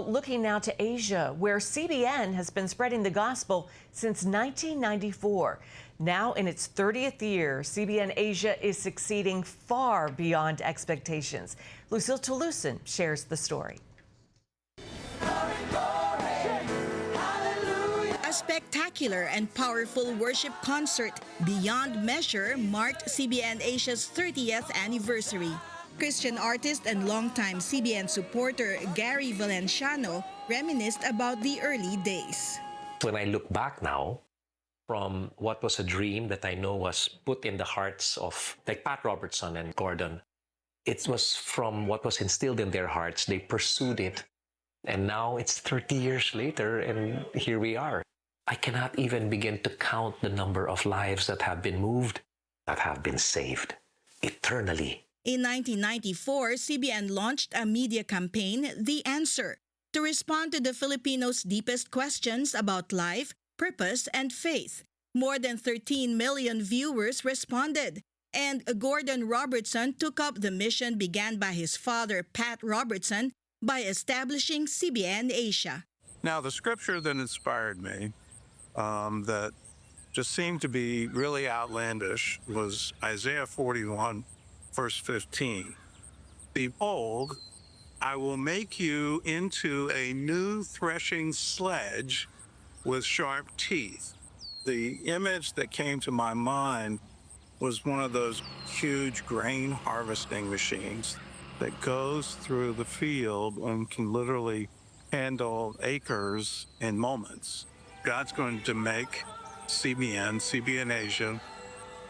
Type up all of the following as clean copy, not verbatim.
Looking now to Asia, where CBN has been spreading the gospel since 1994. Now in its 30th year, CBN Asia is succeeding far beyond expectations. Lucille Toulousan shares the story. A spectacular and powerful worship concert beyond measure marked CBN Asia's 30th anniversary. Christian artist and longtime CBN supporter Gary Valenciano reminisced about the early days. When I look back now, from what was a dream that I know was put in the hearts of like Pat Robertson and Gordon, it was from what was instilled in their hearts. They pursued it. And now it's 30 years later and here we are. I cannot even begin to count the number of lives that have been moved, that have been saved eternally. In 1994, CBN launched a media campaign, The Answer, to respond to the Filipinos' deepest questions about life, purpose, and faith. More than 13 million viewers responded, and Gordon Robertson took up the mission began by his father, Pat Robertson, by establishing CBN Asia. Now, the scripture that inspired me, that just seemed to be really outlandish, was Isaiah 41, verse 15. Behold, I will make you into a new threshing sledge with sharp teeth. The image that came to my mind was one of those huge grain harvesting machines that goes through the field and can literally handle acres in moments. God's going to make CBN Asia,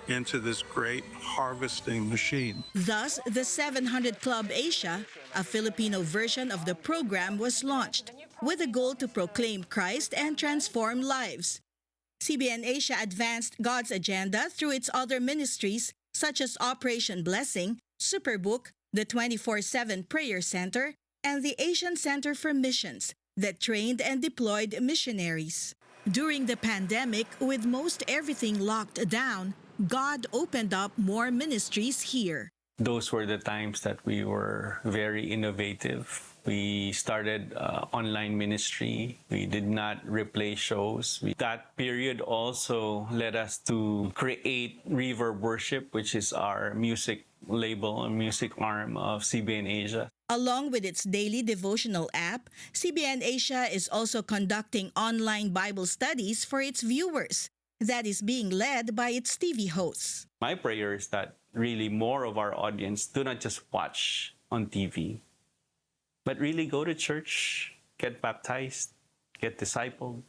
into this great harvesting machine. Thus, the 700 Club Asia, a Filipino version of the program, was launched with a goal to proclaim Christ and transform lives. CBN Asia advanced God's agenda through its other ministries such as Operation Blessing, Superbook, the 24/7 Prayer Center, and the Asian Center for Missions that trained and deployed missionaries. During the pandemic, with most everything locked down, God opened up more ministries here. Those were the times that we were very innovative. We started online ministry. We did not replay shows. That period also led us to create Reverb Worship, which is our music label and music arm of CBN Asia. Along with its daily devotional app, CBN Asia is also conducting online Bible studies for its viewers. That is being led by its TV hosts. My prayer is that really more of our audience do not just watch on TV, but really go to church, get baptized, get discipled,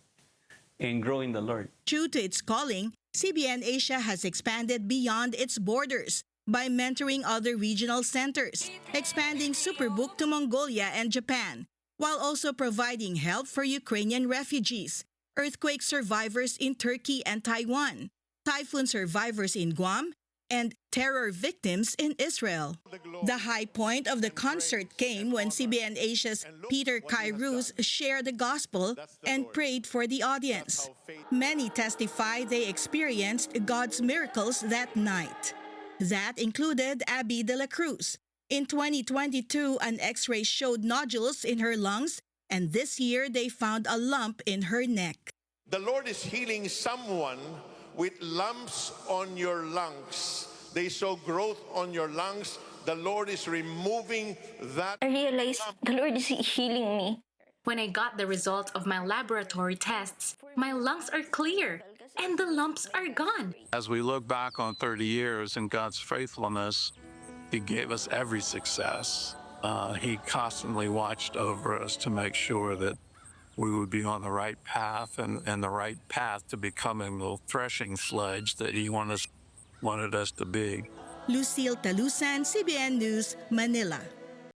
and grow in the Lord. True to its calling, CBN Asia has expanded beyond its borders by mentoring other regional centers, expanding Superbook to Mongolia and Japan, while also providing help for Ukrainian refugees, earthquake survivors in Turkey and Taiwan, typhoon survivors in Guam, and terror victims in Israel. The high point of the concert came when CBN Asia's Peter Kairos shared the gospel and prayed for the audience. Many testify they experienced God's miracles that night. That included Abby de la Cruz. In 2022, an X-ray showed nodules in her lungs, and this year they found a lump in her neck. The Lord is healing someone with lumps on your lungs. They saw growth on your lungs. The Lord is removing that. I realized the Lord is healing me. When I got the result of my laboratory tests, my lungs are clear and the lumps are gone. As we look back on 30 years in God's faithfulness, He gave us every success. He constantly watched over us to make sure that we would be on the right path and the right path to becoming the threshing sledge that He wanted us to be. Lucille Toulousan, CBN News, Manila.